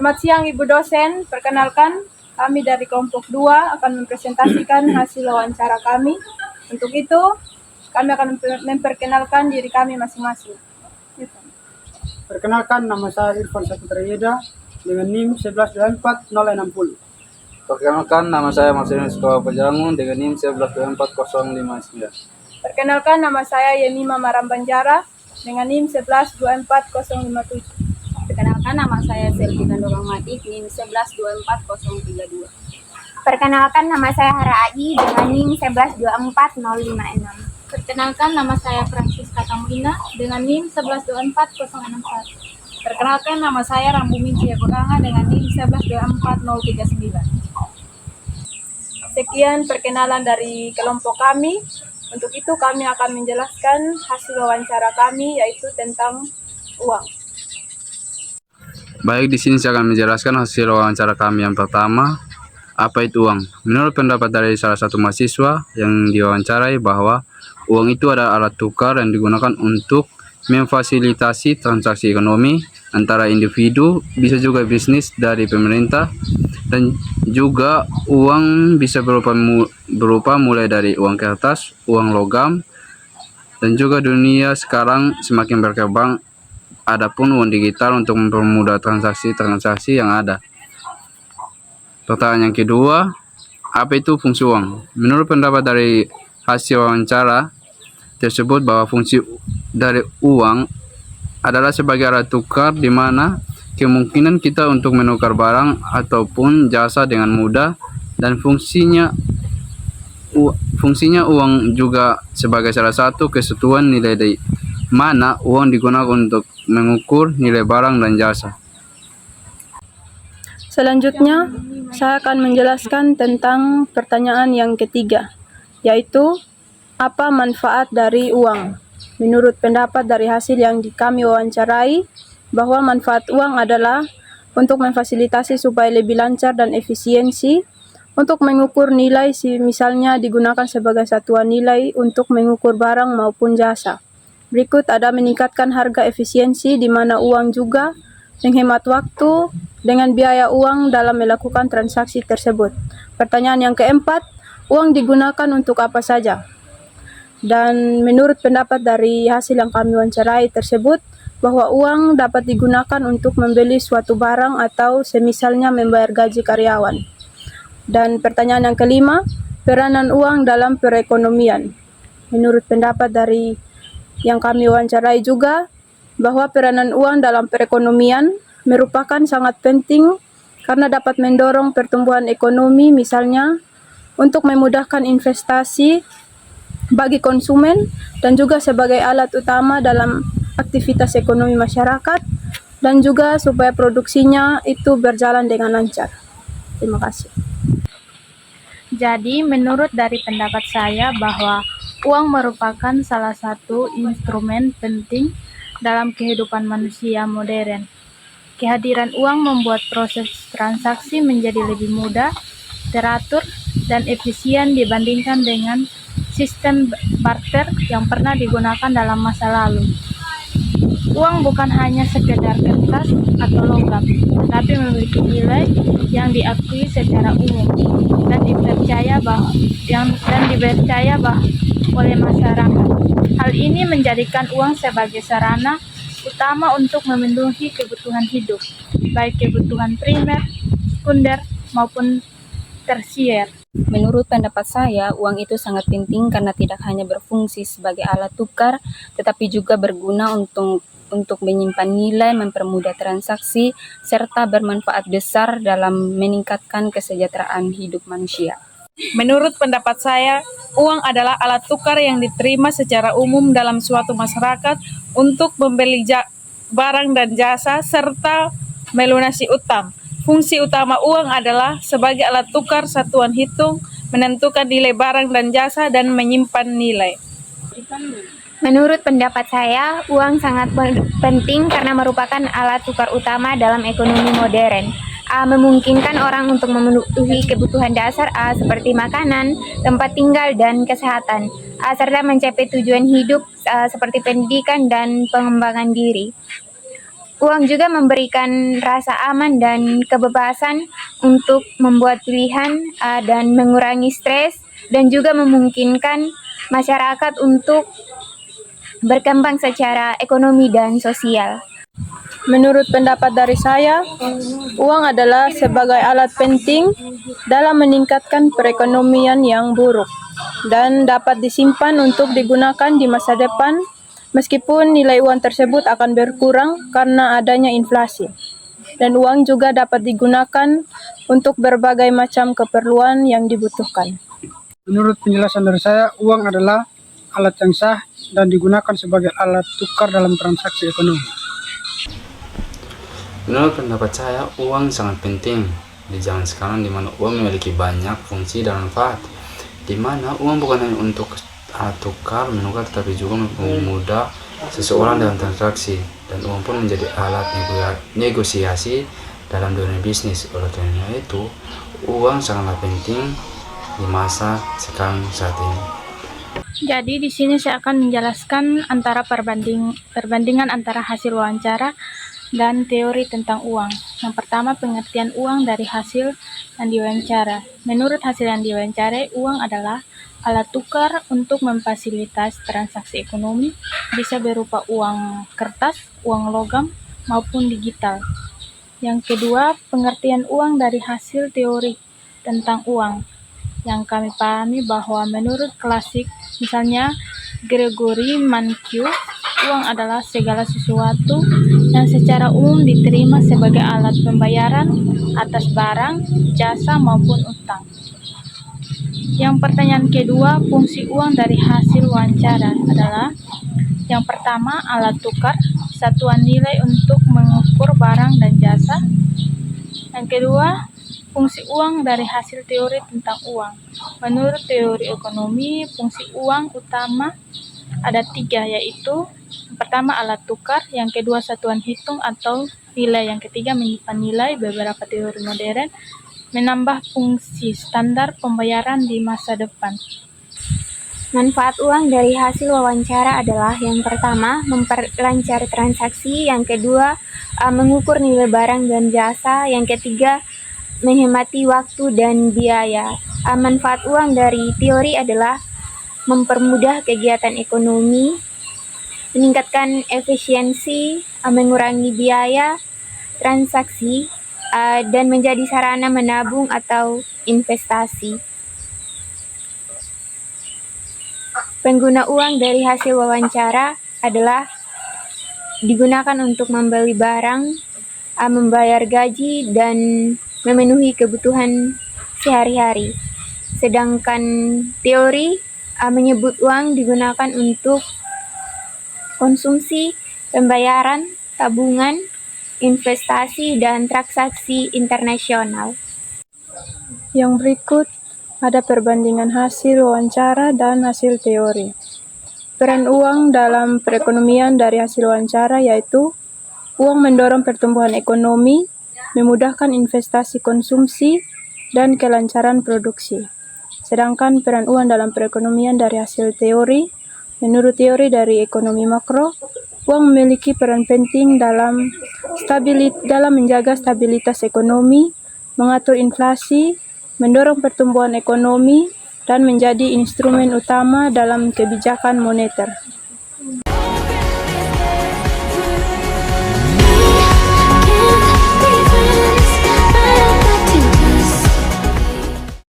Selamat siang Ibu dosen, perkenalkan kami dari kelompok 2 akan mempresentasikan hasil wawancara kami. Untuk itu, kami akan memperkenalkan diri kami masing-masing. Perkenalkan, nama saya Irfan Saputra Yeda dengan NIM 1124-060. Perkenalkan, nama saya Marcelus Pajarangun dengan NIM 1124-059. Perkenalkan, nama saya Yemima Marambanjara dengan NIM 1124-057. Perkenalkan, nama saya Selvi Kandorangmati NIM 1124-032. Perkenalkan, nama saya Hara Ai dengan NIM 1124-056. Perkenalkan, nama saya Francisca Kamulina dengan NIM 1124-061. Perkenalkan, nama saya Rambumi Ciakuranga dengan NIM 1124-039. Sekian perkenalan dari kelompok kami. Untuk itu kami akan menjelaskan hasil wawancara kami, yaitu tentang uang. Baik, di sini saya akan menjelaskan hasil wawancara kami yang pertama. Apa itu uang? Menurut pendapat dari salah satu mahasiswa yang diwawancarai bahwa uang itu adalah alat tukar yang digunakan untuk memfasilitasi transaksi ekonomi antara individu, bisa juga bisnis dari pemerintah, dan juga uang bisa berupa mulai dari uang kertas, uang logam, dan juga dunia sekarang semakin berkembang. Adapun uang digital untuk mempermudah transaksi yang ada. Pertanyaan yang kedua, apa itu fungsi uang? Menurut pendapat dari hasil wawancara tersebut bahwa fungsi dari uang adalah sebagai alat tukar di mana kemungkinan kita untuk menukar barang ataupun jasa dengan mudah, dan fungsinya uang juga sebagai salah satu kesatuan nilai di mana uang digunakan untuk mengukur nilai barang dan jasa. Selanjutnya, saya akan menjelaskan tentang pertanyaan yang ketiga, yaitu apa manfaat dari uang? Menurut pendapat dari hasil yang kami wawancarai, bahwa manfaat uang adalah untuk memfasilitasi supaya lebih lancar dan efisiensi, untuk mengukur nilai, misalnya digunakan sebagai satuan nilai untuk mengukur barang maupun jasa. Berikut ada meningkatkan harga efisiensi di mana uang juga menghemat waktu dengan biaya uang dalam melakukan transaksi tersebut. Pertanyaan yang keempat, uang digunakan untuk apa saja? Dan menurut pendapat dari hasil yang kami wawancarai tersebut, bahwa uang dapat digunakan untuk membeli suatu barang atau semisalnya membayar gaji karyawan. Dan pertanyaan yang kelima, peranan uang dalam perekonomian. Menurut pendapat dari yang kami wawancarai juga, bahwa peranan uang dalam perekonomian merupakan sangat penting karena dapat mendorong pertumbuhan ekonomi, misalnya untuk memudahkan investasi bagi konsumen dan juga sebagai alat utama dalam aktivitas ekonomi masyarakat, dan juga supaya produksinya itu berjalan dengan lancar. Terima kasih. Jadi, menurut dari pendapat saya bahwa uang merupakan salah satu instrumen penting dalam kehidupan manusia modern. Kehadiran uang membuat proses transaksi menjadi lebih mudah, teratur, dan efisien dibandingkan dengan sistem barter yang pernah digunakan dalam masa lalu. Uang bukan hanya sekedar kertas atau logam, tetapi memiliki nilai yang diakui secara umum dan dipercaya oleh masyarakat. Hal ini menjadikan uang sebagai sarana utama untuk memenuhi kebutuhan hidup, baik kebutuhan primer, sekunder, maupun tersier. Menurut pendapat saya, uang itu sangat penting karena tidak hanya berfungsi sebagai alat tukar, tetapi juga berguna untuk menyimpan nilai, mempermudah transaksi, serta bermanfaat besar dalam meningkatkan kesejahteraan hidup manusia. Menurut pendapat saya, uang adalah alat tukar yang diterima secara umum dalam suatu masyarakat untuk membeli barang dan jasa serta melunasi utang. Fungsi utama uang adalah sebagai alat tukar satuan hitung, menentukan nilai barang dan jasa, dan menyimpan nilai. Menurut pendapat saya, uang sangat penting karena merupakan alat tukar utama dalam ekonomi modern. Memungkinkan orang untuk memenuhi kebutuhan dasar seperti makanan, tempat tinggal, dan kesehatan, serta mencapai tujuan hidup seperti pendidikan dan pengembangan diri. Uang juga memberikan rasa aman dan kebebasan untuk membuat pilihan dan mengurangi stres, dan juga memungkinkan masyarakat untuk berkembang secara ekonomi dan sosial. Menurut pendapat dari saya, uang adalah sebagai alat penting dalam meningkatkan perekonomian yang buruk dan dapat disimpan untuk digunakan di masa depan meskipun nilai uang tersebut akan berkurang karena adanya inflasi. Dan uang juga dapat digunakan untuk berbagai macam keperluan yang dibutuhkan. Menurut penjelasan dari saya, uang adalah alat yang sah dan digunakan sebagai alat tukar dalam transaksi ekonomi. Menurut pendapat saya, uang sangat penting di zaman sekarang di mana uang memiliki banyak fungsi dan manfaat. Di mana uang bukan hanya untuk alat tukar menukar, tetapi juga mempermudah seseorang dalam transaksi, dan uang pun menjadi alat negosiasi dalam dunia bisnis. Oleh karena itu, uang sangatlah penting di masa sekarang saat ini. Jadi di sini saya akan menjelaskan antara perbandingan antara hasil wawancara dan teori tentang uang. Yang pertama, pengertian uang dari hasil yang diwawancara. Menurut hasil yang diwawancarai, uang adalah alat tukar untuk memfasilitas transaksi ekonomi, bisa berupa uang kertas, uang logam, maupun digital. Yang kedua, pengertian uang dari hasil teori tentang uang. Yang kami pahami bahwa menurut klasik, misalnya Gregory Mankiw, uang adalah segala sesuatu yang secara umum diterima sebagai alat pembayaran atas barang, jasa, maupun utang. Yang pertanyaan kedua, fungsi uang dari hasil wawancara adalah: yang pertama, alat tukar, satuan nilai untuk mengukur barang dan jasa. Yang kedua, fungsi uang dari hasil teori tentang uang. Menurut teori ekonomi, fungsi uang utama ada 3, yaitu yang pertama alat tukar, yang kedua satuan hitung atau nilai, yang ketiga menyimpan nilai. Beberapa teori modern menambah fungsi standar pembayaran di masa depan. Manfaat uang dari hasil wawancara adalah: yang pertama, memperlancar transaksi, yang kedua, mengukur nilai barang dan jasa, yang ketiga, menghemati waktu dan biaya. Manfaat uang dari teori adalah mempermudah kegiatan ekonomi, meningkatkan efisiensi, mengurangi biaya transaksi, dan menjadi sarana menabung atau investasi. Pengguna uang dari hasil wawancara adalah digunakan untuk membeli barang, membayar gaji, dan memenuhi kebutuhan sehari-hari. Sedangkan teori menyebut uang digunakan untuk konsumsi, pembayaran, tabungan, investasi, dan transaksi internasional. Yang berikut ada perbandingan hasil wawancara dan hasil teori. Peran uang dalam perekonomian dari hasil wawancara yaitu: uang mendorong pertumbuhan ekonomi, memudahkan investasi konsumsi, dan kelancaran produksi. Sedangkan peran uang dalam perekonomian dari hasil teori, menurut teori dari ekonomi makro, uang memiliki peran penting dalam menjaga stabilitas ekonomi, mengatur inflasi, mendorong pertumbuhan ekonomi, dan menjadi instrumen utama dalam kebijakan moneter.